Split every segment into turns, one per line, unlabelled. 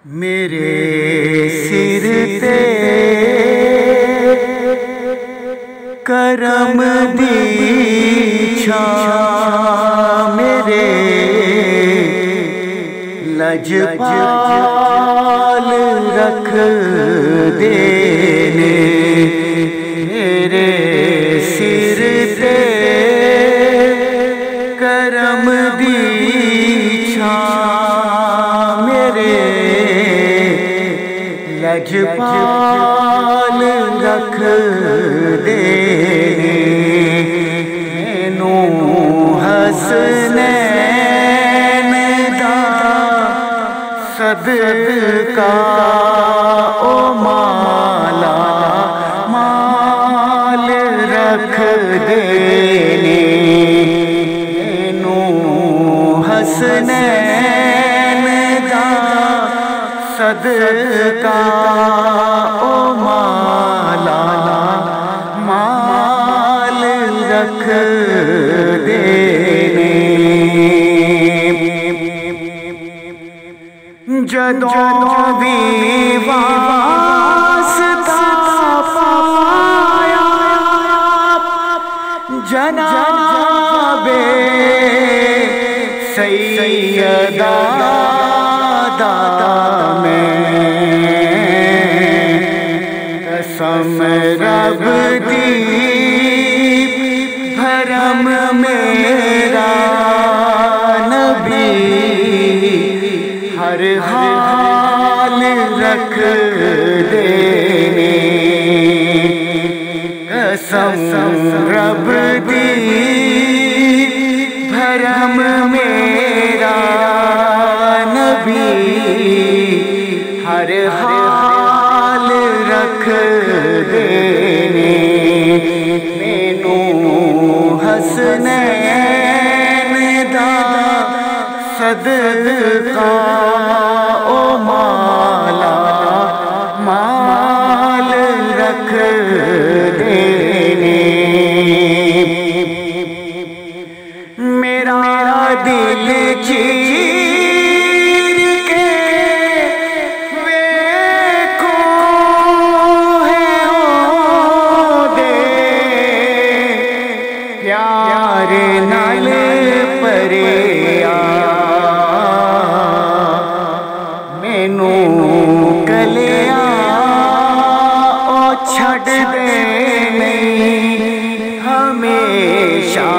میرے سر تے کرم دی چھاں میرے لجپال رکھ دینے میرے سر تے کرم دی چھاں میرے لجپال رکھ دینے مینوں حسنین دا صدقہ او مالا مال رکھ دینے مینوں حسنین دا صدقہ او مالا مال رکھ دینے جدوں بھی واسطہ پایا جناب سیدہ دادا میں قسم رب دی بھرم میرا نبی ہر حال رکھ دینے قسم رب دی بھرم میرا نبی ہر حال رکھ دینے مینوں حسنین دا صدقہ او مالا مال رکھ دینے میرا دل چیر کے ویکھو ہے ہو دے پیار نال پریا مینوں کلیا او چھڈ دے نہیں ہمیشہ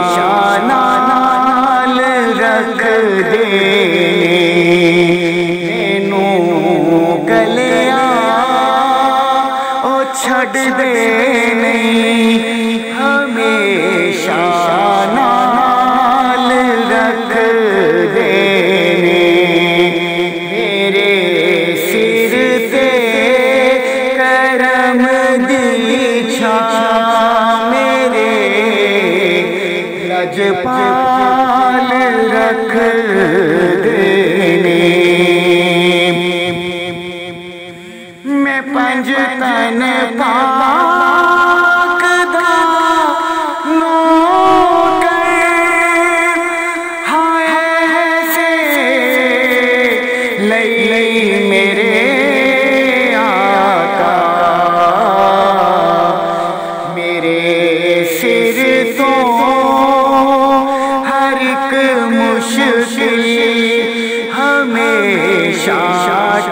نال رکھ دینے مینوں کلیا او چھڈ دے نہیں ہمیشہ نال رکھ دینے میرے سر تے کرم دی چھاں میرے لجپال رکھ دینے میں پنج تن پاک دا نوکر ہائے سے لئی میرے آقا میرے سر تو ہر ایک مشکل ہمیشہ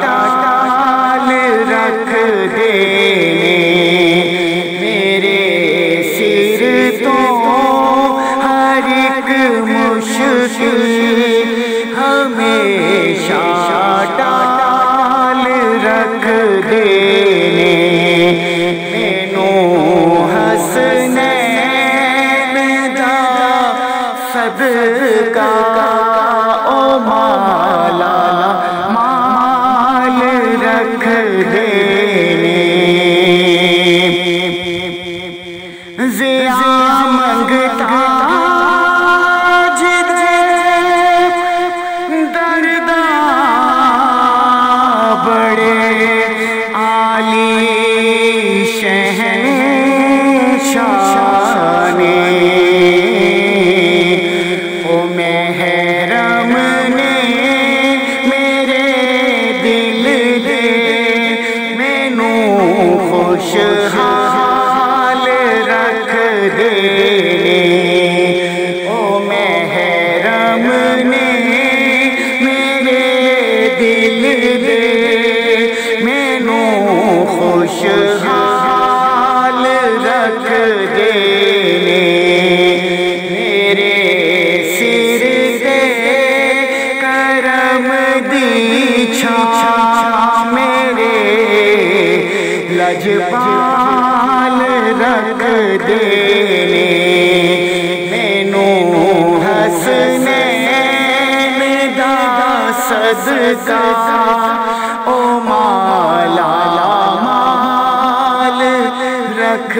ٹال رکھ دینے میرے سر تو ہر ایک مشکل ہمیشہ ٹال رکھ دینے مینوں حسنین دا صدقہ او مالا مال رکھ دینے ضیا منگتا بڑے عالی شہنشاہ نے او محرم نے میرے دل دینے او محرم نے میرے دل دے مینوں خوشحال رکھ دینے میرے سر تے کرم دی چھاں میرے لجپال رکھ دینے مینوں حسنین دا صدقہ او مالا مال رکھ